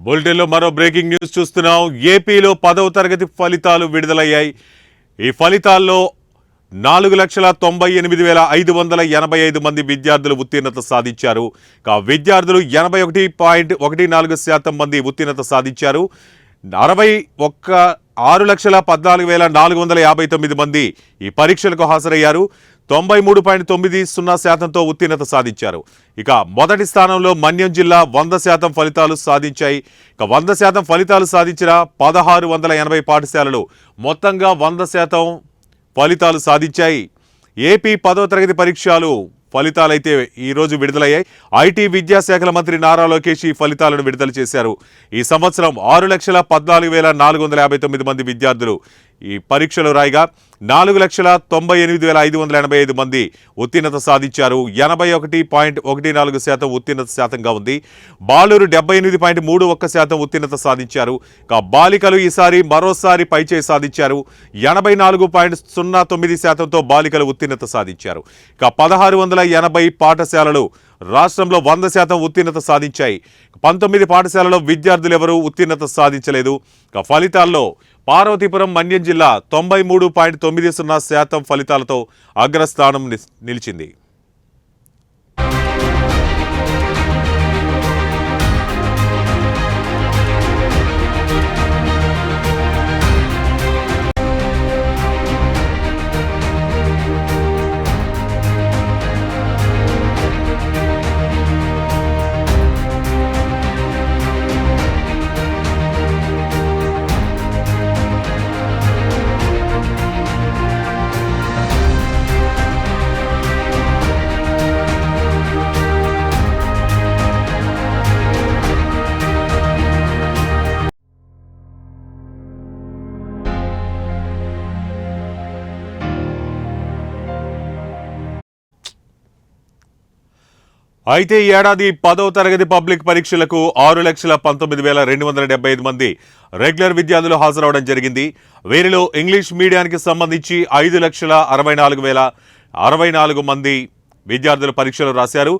బులెటిన్లో మరో breaking news చూస్తున్నాం. ఏపీలో 10వ తరగతి ఫలితాలు విడుదలయ్యాయి. ఈ ఫలితాల్లో 4,98,585 మంది విద్యార్థులు ఉత్తీర్ణత సాధించారు. విద్యార్థులు 81.14% మంది ఉత్తీర్ణత సాధించారు. 6,14,459 మంది ఈ పరీక్షలకు హాజరయ్యారు. 93.90% ఉత్తీర్ణత సాధించారు. ఇక మొదటి స్థానంలో మన్యం జిల్లా 100% ఫలితాలు సాధించాయి. 100% ఫలితాలు సాధించిన 1680 పాఠశాలలు మొత్తంగా 100% ఫలితాలు సాధించాయి. ఏపీ 10వ తరగతి పరీక్షలు ఫలితాలైతే ఈరోజు విడుదలయ్యాయి. ఐటీ విద్యాశాఖల మంత్రి నారా లోకేష్ ఈ ఫలితాలను విడుదల చేశారు. ఈ సంవత్సరం 6,14,459 మంది విద్యార్థులు ఈ పరీక్షలు రాయగా 4,98,585 మంది ఉత్తీర్ణత సాధించారు. 81.14% ఉత్తీర్ణత శాతంగా ఉంది. బాలురు 78.31% ఉత్తీర్ణత సాధించారు. బాలికలు ఈసారి మరోసారి పైచేయి సాధించారు. 84.09%తో బాలికలు ఉత్తీర్ణత సాధించారు. 1680 పాఠశాలలు రాష్ట్రంలో 100% ఉత్తీర్ణత సాధించాయి. 19 పాఠశాలలో విద్యార్థులు ఎవరూ ఉత్తీర్ణత సాధించలేదు. ఫలితాల్లో పార్వతీపురం మన్యం జిల్లా 93.90% ఫలితాలతో అగ్రస్థానం నిలిచింది. అయితే ఈ ఏడాది 10వ తరగతి పబ్లిక్ పరీక్షలకు 6,19,275 మంది రెగ్యులర్ విద్యార్థులు హాజరవడం జరిగింది. వీరిలో ఇంగ్లీష్ మీడియానికి సంబంధించి 5,64,064 మంది విద్యార్థులు పరీక్షలు రాశారు.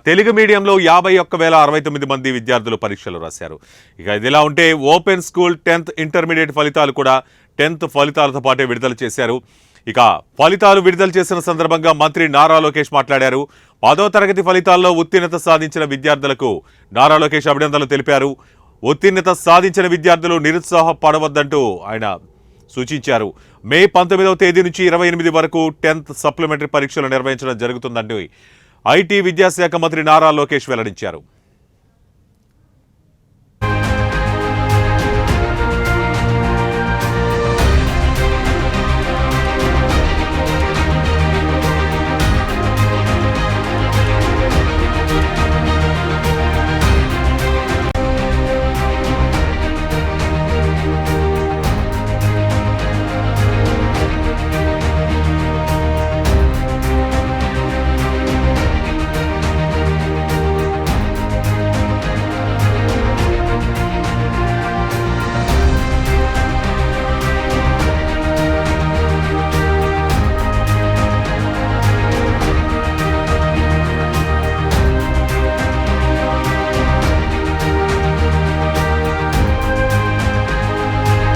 తెలుగు మీడియంలో 51,069 మంది విద్యార్థులు పరీక్షలు రాశారు. ఇదిలా ఉంటే ఓపెన్ స్కూల్ 10th ఇంటర్మీడియట్ ఫలితాలు కూడా 10th ఫలితాలతో పాటే విడుదల చేశారు. ఫలితాలు విడుదల చేసిన సందర్భంగా మంత్రి నారా లోకేష్ మాట్లాడారు. 10వ తరగతి ఫలితాల్లో ఉత్తీర్ణత సాధించిన విద్యార్థులకు నారా లోకేష్ అభినందనలు తెలిపారు. ఉత్తీర్ణత సాధించిన విద్యార్థులు నిరుత్సాహపడవద్దంటూ ఆయన సూచించారు. మే 19వ తేదీ నుంచి 28 వరకు 10th సప్లిమెంటరీ పరీక్షలు నిర్వహించడం జరుగుతుందంటూ ఐటీ విద్యాశాఖ మంత్రి నారా లోకేష్ వెల్లడించారు.